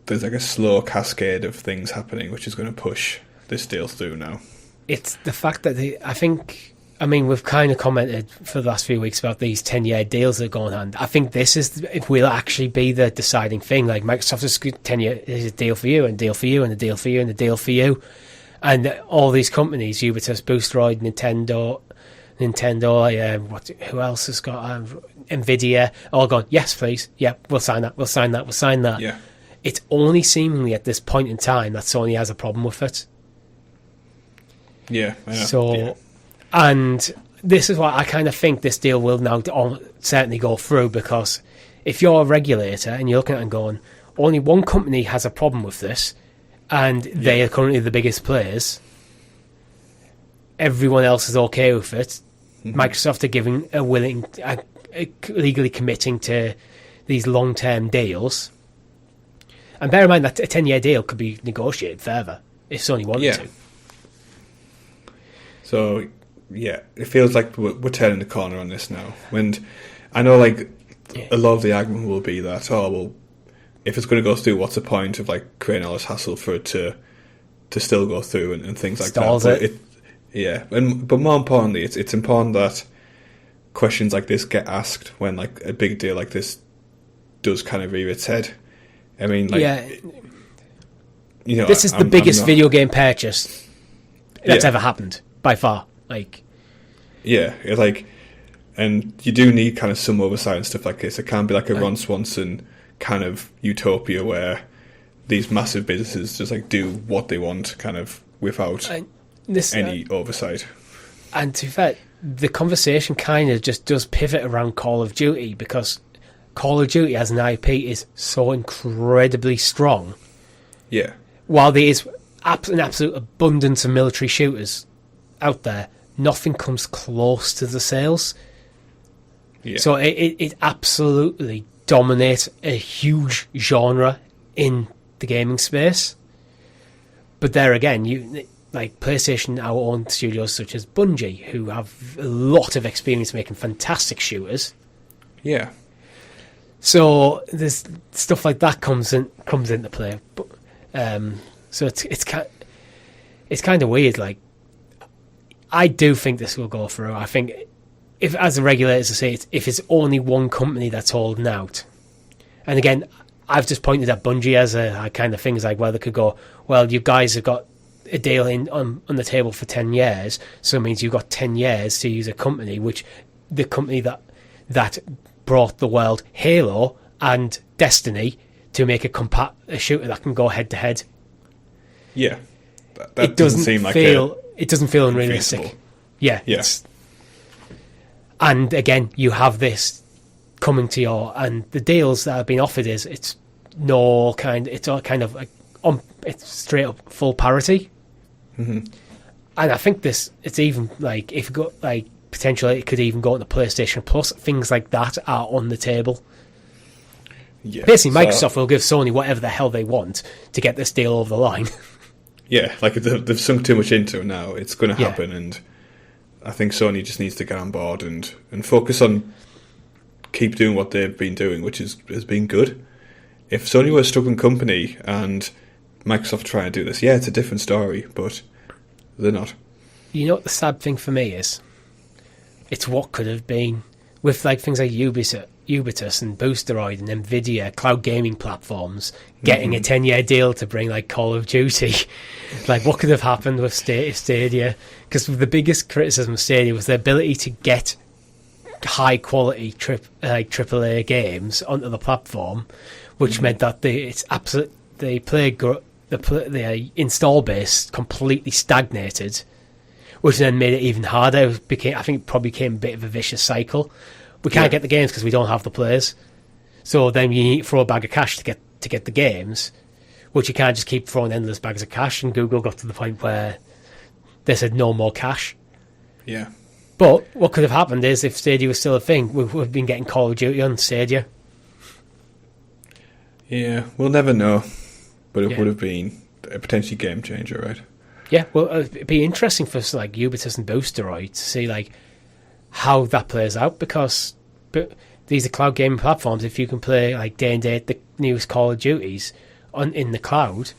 there's like a slow cascade of things happening, which is going to push this deal through now. It's the fact that we've kind of commented for the last few weeks about these 10-year deals that are going on. I think it will actually be the deciding thing. Like, Microsoft is 10-year, is a deal for you, and a deal for you, and a deal for you, and a deal for you. And all these companies, Ubisoft, Boosteroid, Nintendo, who else has got Nvidia, all gone, yes, please, yeah, we'll sign that. Yeah. it's only seemingly at this point in time that Sony has a problem with it. Yeah, I know. So, and this is why I kind of think this deal will now certainly go through, because if you're a regulator and you're looking at it and going, only one company has a problem with this, and they are currently the biggest players, everyone else is okay with it. Microsoft are giving legally committing to these long-term deals. And bear in mind that a 10-year deal could be negotiated further if Sony wanted to. So, yeah, it feels like we're turning the corner on this now. And I know, like, a lot of the argument will be that, if it's going to go through, what's the point of, like, creating all this hassle for it to still go through and things like Stalls that. But But more importantly, it's important that questions like this get asked when, like, a big deal like this does kind of rear its head. I mean, like, this is the biggest video game purchase that's ever happened by far. Like, it's like, and you do need kind of some oversight and stuff like this. It can't be like a Ron Swanson kind of utopia where these massive businesses just like do what they want, kind of without any oversight. And to be fair, the conversation kind of just does pivot around Call of Duty, because Call of Duty as an IP is so incredibly strong. Yeah. While there is an absolute abundance of military shooters out there, nothing comes close to the sales. Yeah. So it absolutely dominates a huge genre in the gaming space. But there again, like PlayStation, our own studios such as Bungie, who have a lot of experience making fantastic shooters. Yeah. So there's stuff like that comes into play. But, so it's kind of weird. Like, I do think this will go through. I think, if as the regulators say, if it's only one company that's holding out, and again, I've just pointed at Bungie as a kind of thing, is like, well, they could go, well, you guys have got a deal on the table for 10 years, so it means you've got 10 years to use a company, which the company that brought the world Halo and Destiny to make a shooter that can go head to head. Yeah, that doesn't seem like it doesn't feel unrealistic. Yeah. And again, you have this coming to your, and the deals that have been offered it's all kind of like it's straight up full parity. And I think it's even like, if it got like potentially it could even go into PlayStation Plus. Things like that are on the table. Yeah, basically, Microsoft will give Sony whatever the hell they want to get this deal over the line. Yeah, like they've sunk too much into it now. It's going to happen, and I think Sony just needs to get on board and focus on keep doing what they've been doing, which has been good. If Sony were a struggling company and Microsoft trying to do this, it's a different story, but they're not. You know what the sad thing for me is? It's what could have been with like things like Ubisoft and Boosteroid and Nvidia, cloud gaming platforms, getting a 10-year deal to bring like Call of Duty. Like, what could have happened with Stadia? Because the biggest criticism of Stadia was the ability to get high quality AAA games onto the platform, which meant that the install base completely stagnated, which then made it even harder. I think it probably became a bit of a vicious cycle. We can't get the games because we don't have the players. So then you need to throw a bag of cash to get the games, which you can't just keep throwing endless bags of cash. And Google got to the point where they said no more cash. Yeah. But what could have happened is, if Stadia was still a thing, we would have been getting Call of Duty on Stadia. Yeah, we'll never know. But it would have been a potentially game changer, right? Yeah, well, it'd be interesting for like Ubisoft and Boosteroid to see like how that plays out, because these are cloud gaming platforms. If you can play like day and date the newest Call of Duties in the cloud,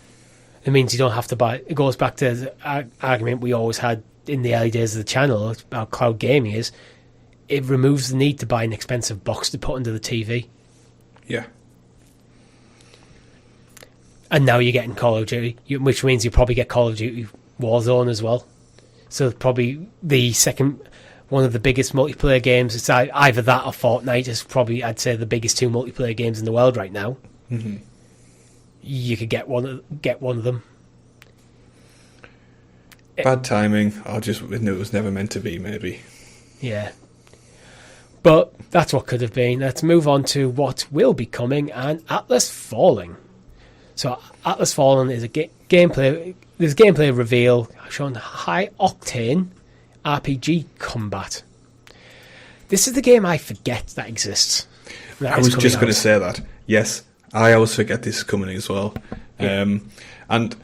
it means you don't have to buy. It goes back to the argument we always had in the early days of the channel about cloud gaming, is it removes the need to buy an expensive box to put under the TV. Yeah. And now you're getting Call of Duty, which means you probably get Call of Duty Warzone as well. So probably the second, one of the biggest multiplayer games. It's either that or Fortnite is probably, I'd say, the biggest two multiplayer games in the world right now. you could get one of them. Bad timing. I just knew it was never meant to be, maybe. Yeah. But that's what could have been. Let's move on to what will be coming, and Atlas Falling. So Atlas Fallen is a gameplay. There's gameplay reveal showing high octane RPG combat. This is the game I forget that exists. I was just going to say that. Yes, I always forget this is coming as well. Yeah. And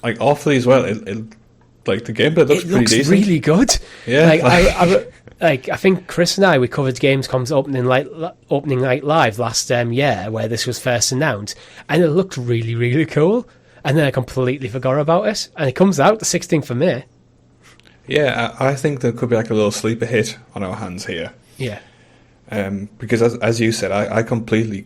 like awfully as well. Like the gameplay looks pretty decent. It looks really good. Yeah. I think Chris and I, we covered Gamescom's opening night live last year, where this was first announced, and it looked really, really cool. And then I completely forgot about it, and it comes out the 16th of May. Yeah, I think there could be like a little sleeper hit on our hands here. Yeah. Because as you said, I completely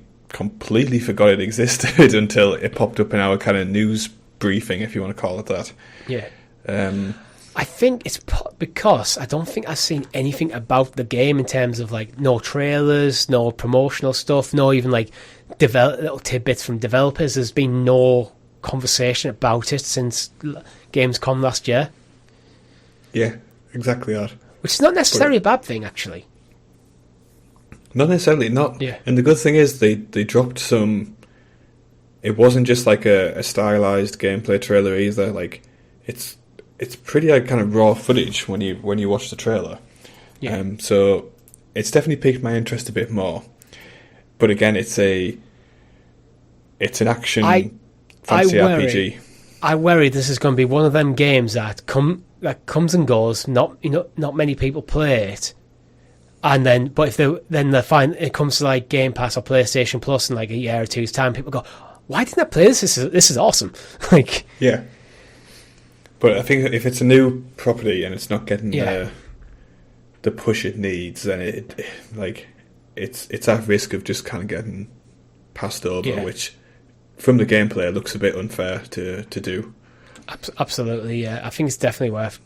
forgot it existed until it popped up in our kind of news briefing, if you want to call it that. Yeah. I think it's because I don't think I've seen anything about the game in terms of like no trailers, no promotional stuff, no even like little tidbits from developers. There's been no conversation about it since Gamescom last year. Yeah, exactly that. Which is not necessarily a bad thing, actually. Not necessarily, not. Yeah. And the good thing is they dropped some. It wasn't just like a stylized gameplay trailer either. Like it's pretty like kind of raw footage when you watch the trailer. Yeah. So it's definitely piqued my interest a bit more. But again, it's an action fantasy RPG. I worry this is going to be one of them games that comes and goes. Not many people play it, and then they find it comes to like Game Pass or PlayStation Plus in like a year or two's time. People go, "Why didn't I play this? This is awesome!" Like, yeah. But I think if it's a new property and it's not getting the push it needs, then it's at risk of just kind of getting passed over, which from the gameplay looks a bit unfair to do. Absolutely, yeah. I think it's definitely worth.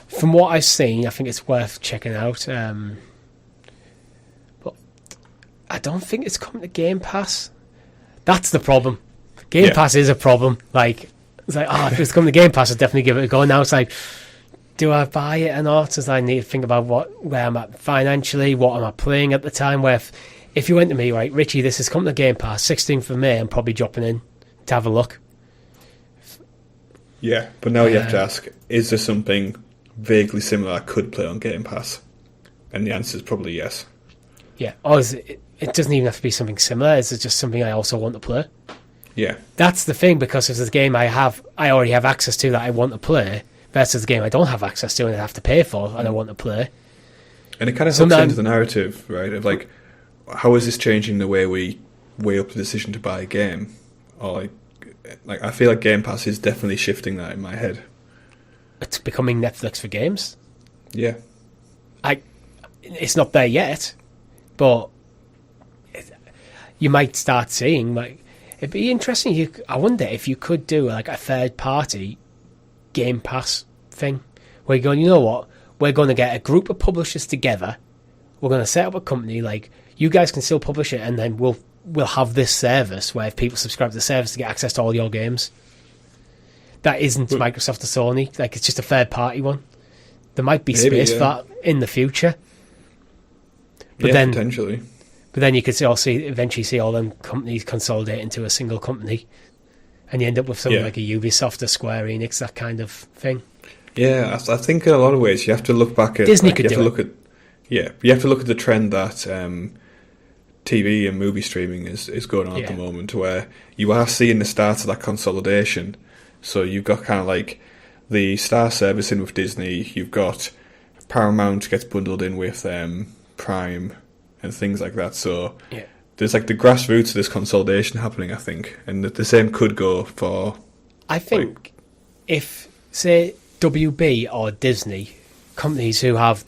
From what I've seen, I think it's worth checking out. But I don't think it's coming to Game Pass. That's the problem. Game Pass is a problem. Like. It's like, if it's coming to Game Pass, I'd definitely give it a go. Now it's like, do I buy it or not? As I need to think about where I'm at financially, what am I playing at the time. Where if you went to me, right, Richie, this is coming to Game Pass, 16th of May, I'm probably dropping in to have a look. Yeah, but now you have to ask, is there something vaguely similar I could play on Game Pass? And the answer is probably yes. Yeah, or it doesn't even have to be something similar. Is it just something I also want to play? Yeah, that's the thing, because if there's a game I already have access to that I want to play, versus the game I don't have access to and I have to pay for and I want to play. And it kind of hooks into the narrative, right? Of like, how is this changing the way we weigh up the decision to buy a game? Or like I feel like Game Pass is definitely shifting that in my head. It's becoming Netflix for games. Yeah, it's not there yet, but you might start seeing like. It'd be interesting. I wonder if you could do like a third-party Game Pass thing, where you're going, you know what? We're going to get a group of publishers together. We're going to set up a company. Like, you guys can still publish it, and then we'll have this service where if people subscribe to the service to get access to all your games. That isn't Microsoft or Sony. Like, it's just a third-party one. There might be space for that in the future. But then potentially. But then you could eventually see all them companies consolidate into a single company, and you end up with something like a Ubisoft or Square Enix, that kind of thing. Yeah, I think in a lot of ways you have to look back at Disney could do it. You have to look at the trend that TV and movie streaming is going on at the moment, where you are seeing the start of that consolidation. So you've got kind of like the Star service in with Disney. You've got Paramount gets bundled in with Prime. And things like that, so there's like the grassroots of this consolidation happening, I think, and the same could go for. I think if say WB or Disney, companies who have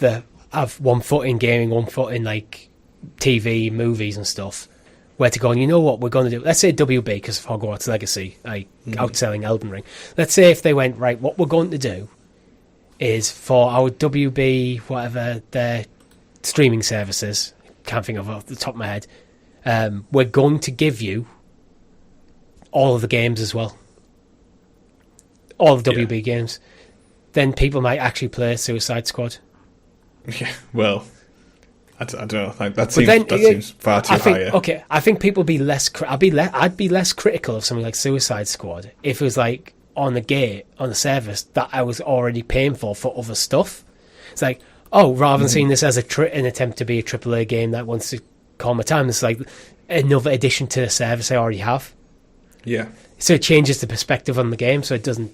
one foot in gaming, one foot in like TV, movies and stuff, where to go, and you know what we're going to do. Let's say WB, because of Hogwarts Legacy, outselling Elden Ring. Let's say if they went, right, what we're going to do is for our WB, whatever their streaming services. Can't think of off the top of my head. We're going to give you all of the games as well, all of WB games, then people might actually play Suicide Squad. Yeah, well, I don't know. Like, that seems far too high. Okay, I think people be less. I'd be less critical of something like Suicide Squad if it was like on the service that I was already paying for other stuff. It's like, oh, rather than seeing this as an attempt to be a AAA game that wants to call my time, it's like another addition to the service I already have. Yeah. So it changes the perspective on the game, so it doesn't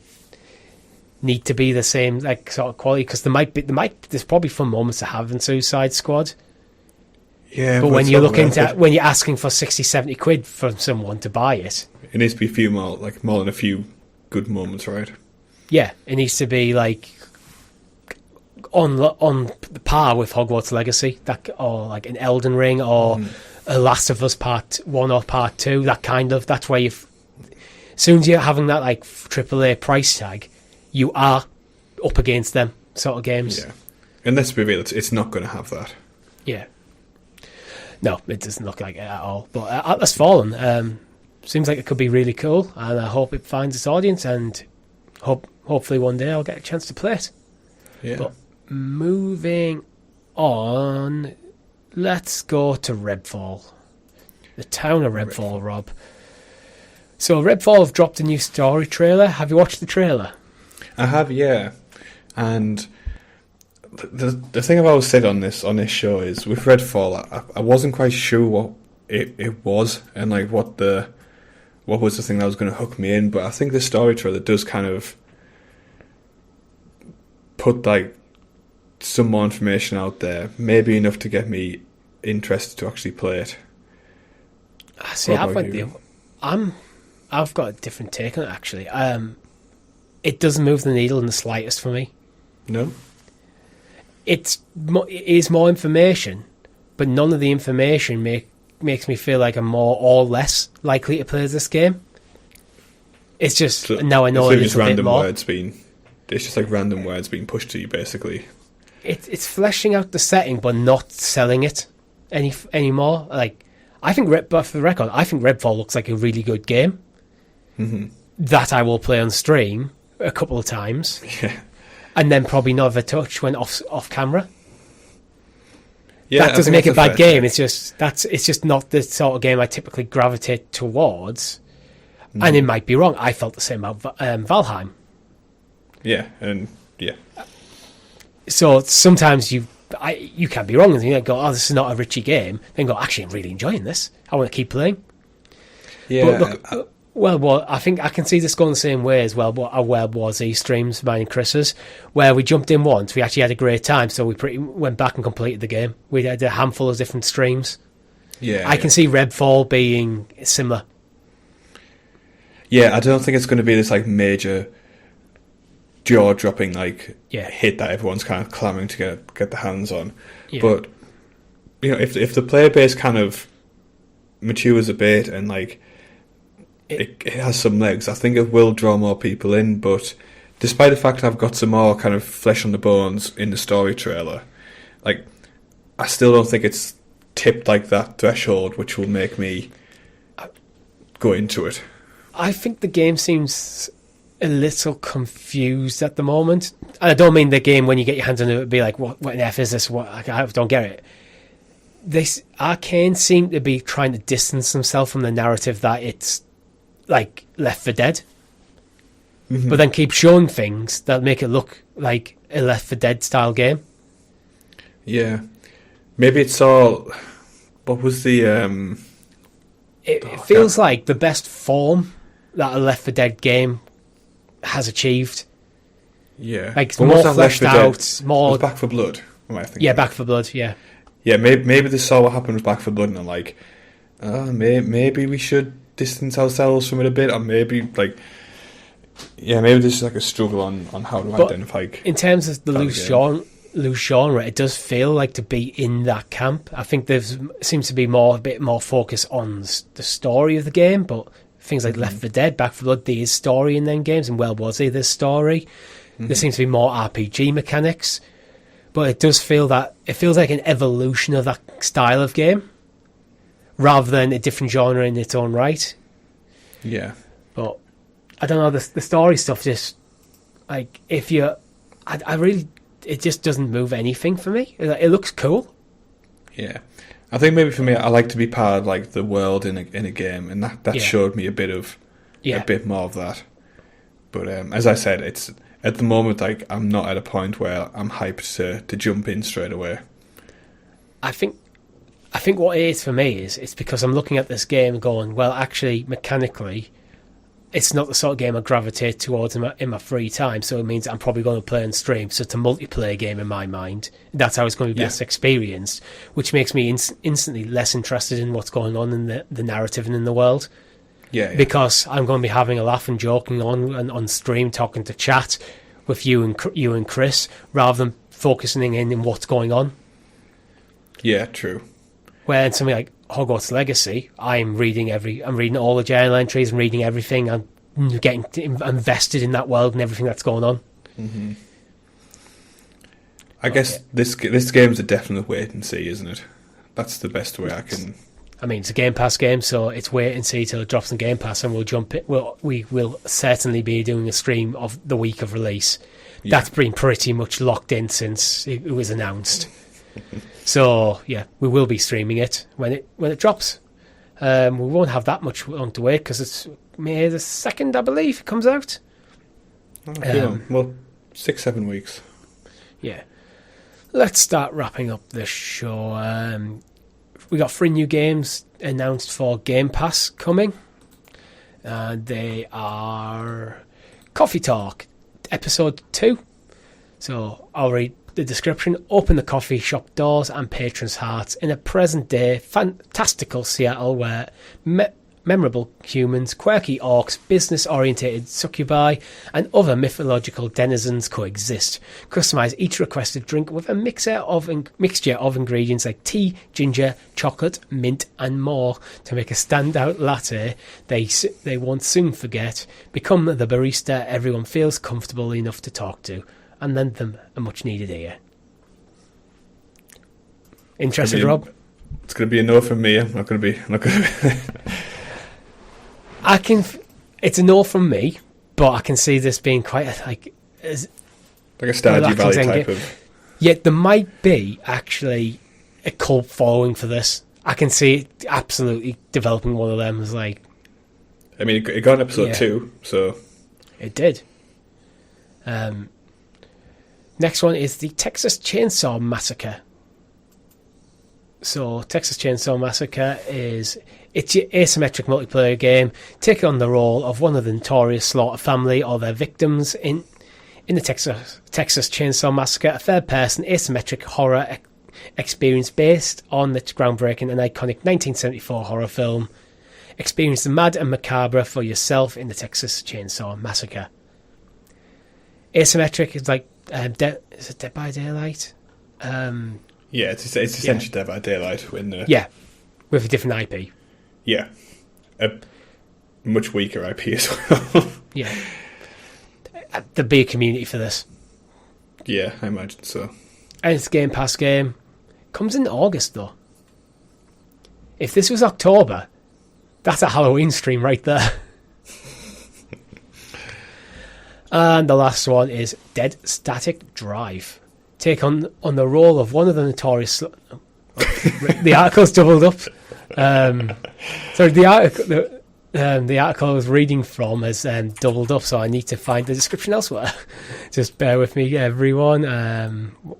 need to be the same like sort of quality, because there's probably fun moments to have in Suicide Squad. Yeah, but when you're asking for 60-70 quid from someone to buy it, it needs to be a few more than a few good moments, right? Yeah, it needs to be like on the par with Hogwarts Legacy, or like an Elden Ring, or a Last of Us Part 1 or Part 2. That's where as soon as you're having that like AAA price tag, you are up against them sort of games. Yeah, and let's be real, it's not going to have that. Yeah. No, it doesn't look like it at all. But Atlas Fallen seems like it could be really cool, and I hope it finds its audience, and hopefully one day I'll get a chance to play it. Yeah. But moving on, let's go to Redfall. The town of Redfall, Rob. So Redfall have dropped a new story trailer. Have you watched the trailer? I have, yeah. And the thing I've always said on this show is, with Redfall, I wasn't quite sure what it was, and like what was the thing that was going to hook me in. But I think the story trailer does kind of put like some more information out there, maybe enough to get me interested to actually play it. See, I've got a different take on it actually. It doesn't move the needle in the slightest for me. No. It is more information, but none of the information makes me feel like I'm more or less likely to play this game. It's just, now I know it is a bit more. It's just like random words being pushed to you, basically. It's fleshing out the setting, but not selling it anymore. Like, but for the record, I think Redfall looks like a really good game that I will play on stream a couple of times. Yeah. And then probably not have a touch when off camera. Yeah, that doesn't make it a bad game. It's just not the sort of game I typically gravitate towards. And it might be wrong. I felt the same about Valheim. Yeah, and yeah. So sometimes you can be wrong, and you go, "Oh, this is not a Richie game." Then go, "Actually, I'm really enjoying this. I want to keep playing." Yeah. But look, well, I think I can see this going the same way as well. What our Web was streams, mine and Chris's, where we jumped in once. We actually had a great time, so we went back and completed the game. We had a handful of different streams. Yeah, I can see Redfall being similar. Yeah, I don't think it's going to be this like major jaw-dropping hit that everyone's kind of clamoring to get their hands on. Yeah. But if the player base kind of matures a bit and like it has some legs, I think it will draw more people in. But despite the fact that I've got some more kind of flesh on the bones in the story trailer, like I still don't think it's tipped like that threshold which will make me go into it. I think the game seems a little confused at the moment. And I don't mean the game when you get your hands on it would be like, what on earth is this? I don't get it. This Arcane seem to be trying to distance themselves from the narrative that it's like Left 4 Dead. But then keep showing things that make it look like a Left 4 Dead style game. Yeah. Maybe it's all... What was the... It feels like the best form that a Left 4 Dead game has achieved. Yeah. Like it's more fleshed out, more... Was Back 4 Blood? Yeah, Back 4 Blood, yeah. Yeah, maybe they saw what happened with Back 4 Blood and they're like, maybe we should distance ourselves from it a bit, or maybe like... Yeah, maybe this is like a struggle on how to identify... In terms of the loose genre, it does feel like to be in that camp. I think there seems to be a bit more focus on the story of the game, but things like Left 4 Dead, Back 4 Blood, there is story in them games, and Well Was He, there's story. There seems to be more RPG mechanics, but it feels like an evolution of that style of game, rather than a different genre in its own right. Yeah. But I don't know, the story stuff just, like, if you... I really... It just doesn't move anything for me. It looks cool. Yeah. I think maybe for me, I like to be part of, like, the world in a game, and that showed me a bit more of that. But as I said, it's at the moment, like, I'm not at a point where I'm hyped to jump in straight away. I think what it is for me is it's because I'm looking at this game going, well, actually, mechanically, it's not the sort of game I gravitate towards in my free time, so it means I'm probably going to play on stream. So it's a multiplayer game in my mind. That's how it's going to be best experienced, which makes me instantly less interested in what's going on in the narrative and in the world. Yeah. Because I'm going to be having a laugh and joking on stream, talking to chat with you and Chris, rather than focusing in what's going on. Yeah, true. Where in something like Hogwarts Legacy, I'm reading all the journal entries, and reading everything, and getting invested in that world and everything that's going on. Mm-hmm. I guess this game's a definite wait and see, isn't it? That's the best way I can. I mean, it's a Game Pass game, so it's wait and see till it drops in Game Pass, and we'll jump it. We will certainly be doing a stream of the week of release. Yeah. That's been pretty much locked in since it was announced. So yeah, we will be streaming it when it drops. We won't have that much long to wait because it's May the 2nd, I believe, it comes out. Well, 6-7 weeks. Yeah. Let's start wrapping up this show. We got 3 new games announced for Game Pass coming. They are Coffee Talk, Episode 2. So I'll read the description. Open the coffee shop doors and patrons' hearts in a present-day fantastical Seattle where memorable humans, quirky orcs, business-orientated succubi, and other mythological denizens coexist. Customize each requested drink with a mixture of ingredients like tea, ginger, chocolate, mint, and more to make a standout latte they won't soon forget. Become the barista everyone feels comfortable enough to talk to, and lend them a much-needed ear. Interested, Rob? It's going to be a no from me. I'm not going to be. It's a no from me, but I can see this being quite like a Stardew Valley type of. Yeah, there might be actually a cult following for this. I can see it absolutely developing one of them as like. I mean, it got an episode 2, so. It did. Next one is the Texas Chainsaw Massacre. So, Texas Chainsaw Massacre it's your asymmetric multiplayer game. Take on the role of one of the notorious Slaughter family or their victims in the Texas Chainsaw Massacre, a third-person asymmetric horror experience based on the groundbreaking and iconic 1974 horror film. Experience the mad and macabre for yourself in the Texas Chainsaw Massacre. Asymmetric is like is it Dead by Daylight? Yeah, it's essentially Dead by Daylight with a different IP. Yeah, a much weaker IP as well. Yeah, there'd be a community for this. Yeah, I imagine so. And it's a Game Pass game. Comes in August though. If this was October, that's a Halloween stream right there. And the last one is Dead Static Drive. Take on the role of one of the notorious... the article's doubled up. Sorry, the article I was reading from has doubled up, so I need to find the description elsewhere. Just bear with me, everyone.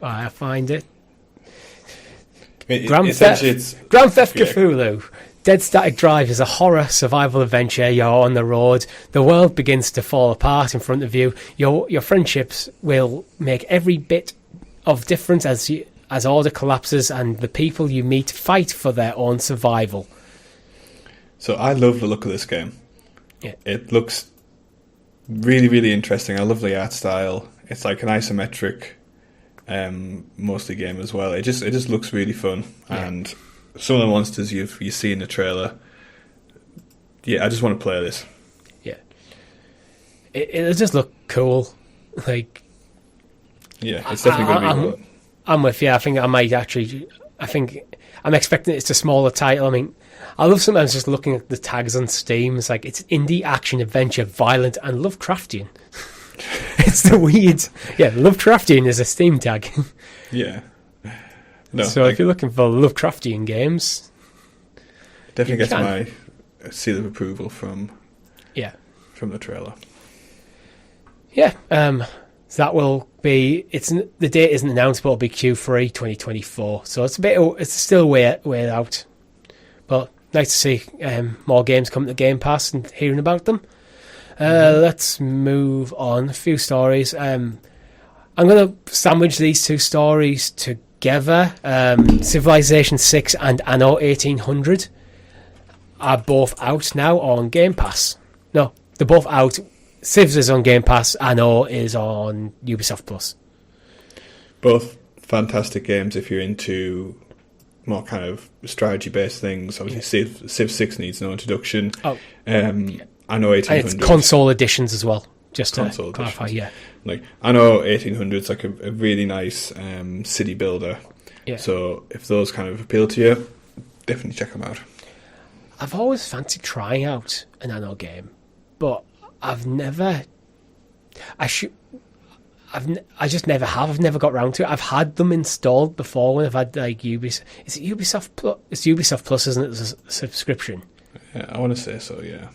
I find it. Grand Theft Cthulhu. Dead Static Drive is a horror survival adventure. You're on the road. The world begins to fall apart in front of you. Your friendships will make every bit of difference as order collapses and the people you meet fight for their own survival. So I love the look of this game. Yeah. It looks really, really interesting. I love the art style. It's like an isometric mostly game as well. It just looks really fun. Yeah. And some of the monsters you see in the trailer, I just want to play this. Yeah, it'll just look cool. Like, it's definitely going to be. I'm with you. I think I might actually I think I'm expecting it's a smaller title. I mean, I love sometimes just looking at the tags on Steam. It's like, it's indie, action, adventure, violent, and Lovecraftian. It's the weird... Yeah, Lovecraftian is a Steam tag. Yeah. No, so if you're looking for Lovecraftian games... Definitely gets my seal of approval from the trailer. Yeah, so that will be... the date isn't announced, but it'll be Q3 2024. So it's still way out. But nice to see more games coming to Game Pass and hearing about them. Let's move on. A few stories. I'm going to sandwich these two stories together. Civilization 6 and Anno 1800 are both out now on Game Pass. No, they're both out. Civs is on Game Pass. Anno is on Ubisoft Plus. Both fantastic games if you're into more kind of strategy-based things. Obviously, Civ 6 needs no introduction. Anno 1800. And it's console editions as well, just to clarify, Like, Anno 1800 is like a really nice city builder. Yeah. So if those kind of appeal to you, definitely check them out. I've always fancied trying out an Anno game, but I've never... I just never have. I've never got round to it. I've had them installed before when I've had like Ubisoft. Is it Ubisoft Plus? It's Ubisoft Plus, isn't it? It's a subscription. Yeah, I want to say so. Yeah.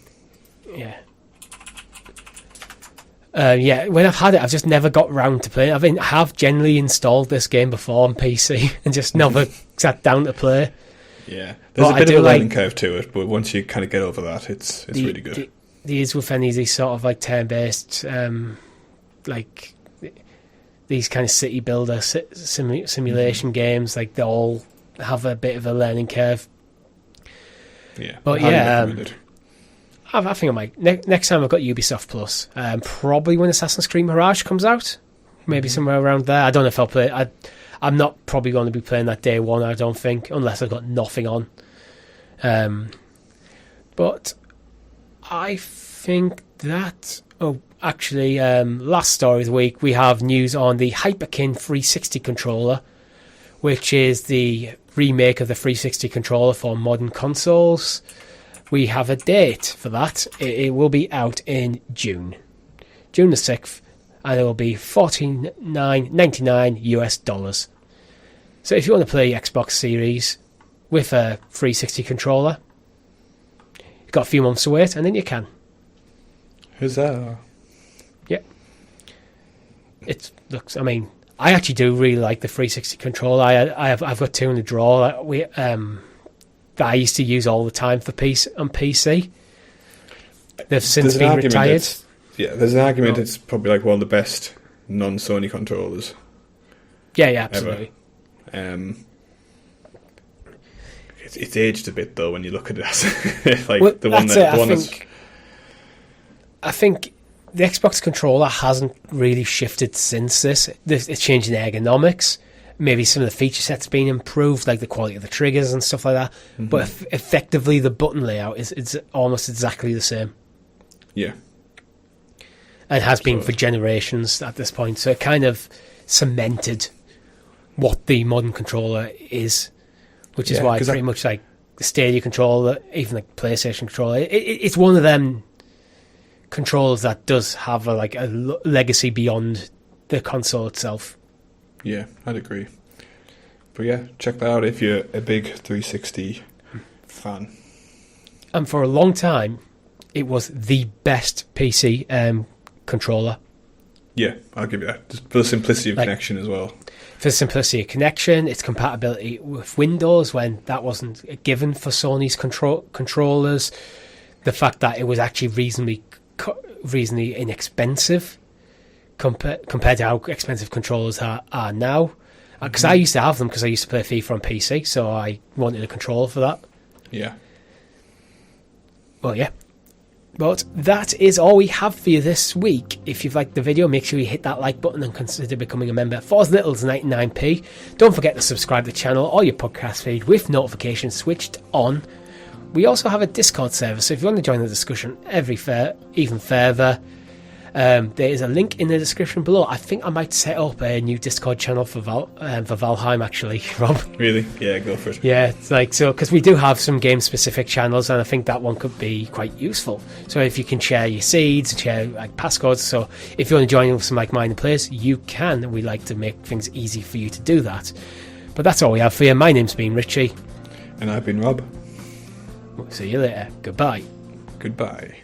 Yeah. When I've had it, I've just never got round to playing. I have generally installed this game before on PC and just never sat down to play. Yeah, there's a bit of a learning curve to it, but once you kind of get over that, it's really good. These with any of these sort of like turn-based, like these kind of city builder simulation games, like they all have a bit of a learning curve. Yeah, but I think I might. Next time I've got Ubisoft Plus, probably when Assassin's Creed Mirage comes out, maybe somewhere around there. I don't know if I'll play it. I'm not probably going to be playing that day one, I don't think, unless I've got nothing on. But I think that... Oh, actually, last story of the week, we have news on the Hyperkin 360 controller, which is the remake of the 360 controller for modern consoles. We have a date for that. It will be out in June the 6th, and it will be $49.99 US. So if you want to play Xbox Series with a 360 controller, you've got a few months to wait, and then you can. Huzzah! Yeah. I mean, I actually do really like the 360 controller. I've got two in the drawer that I used to use all the time for on PC. They've since been retired. There's an argument it's probably like one of the best non-Sony controllers. Yeah, absolutely. Ever. It's aged a bit though when you look at it. I think the Xbox controller hasn't really shifted since this. It's changing ergonomics. Maybe some of the feature sets been improved, like the quality of the triggers and stuff like that. Mm-hmm. But effectively, the button layout is almost exactly the same. Yeah. And has been for generations at this point. So it kind of cemented what the modern controller is, which is why pretty much like the Stadia controller, even like PlayStation controller, it's one of them controllers that does have a legacy beyond the console itself. Yeah, I'd agree. But yeah, check that out if you're a big 360 fan. And for a long time, it was the best PC controller. Yeah, I'll give you that. Just for the simplicity of connection as well. For the simplicity of connection, its compatibility with Windows when that wasn't a given for Sony's controllers. The fact that it was actually reasonably inexpensive compared to how expensive controllers are now. Because I used to have them because I used to play FIFA on PC, so I wanted a controller for that. Yeah. Well, yeah. But that is all we have for you this week. If you've liked the video, make sure you hit that like button and consider becoming a member for as little as 99p. Don't forget to subscribe to the channel or your podcast feed with notifications switched on. We also have a Discord server, so if you want to join the discussion even further, There is a link in the description below. I think I might set up a new Discord channel for Valheim, actually, Rob. Really? Yeah, go for it. Yeah, it's like, so, because we do have some game-specific channels, and I think that one could be quite useful. So if you can share your seeds, share like passcodes, so if you want to join in with some like-minded players, you can, and we like to make things easy for you to do that. But that's all we have for you. My name's been Richie. And I've been Rob. See you later. Goodbye. Goodbye.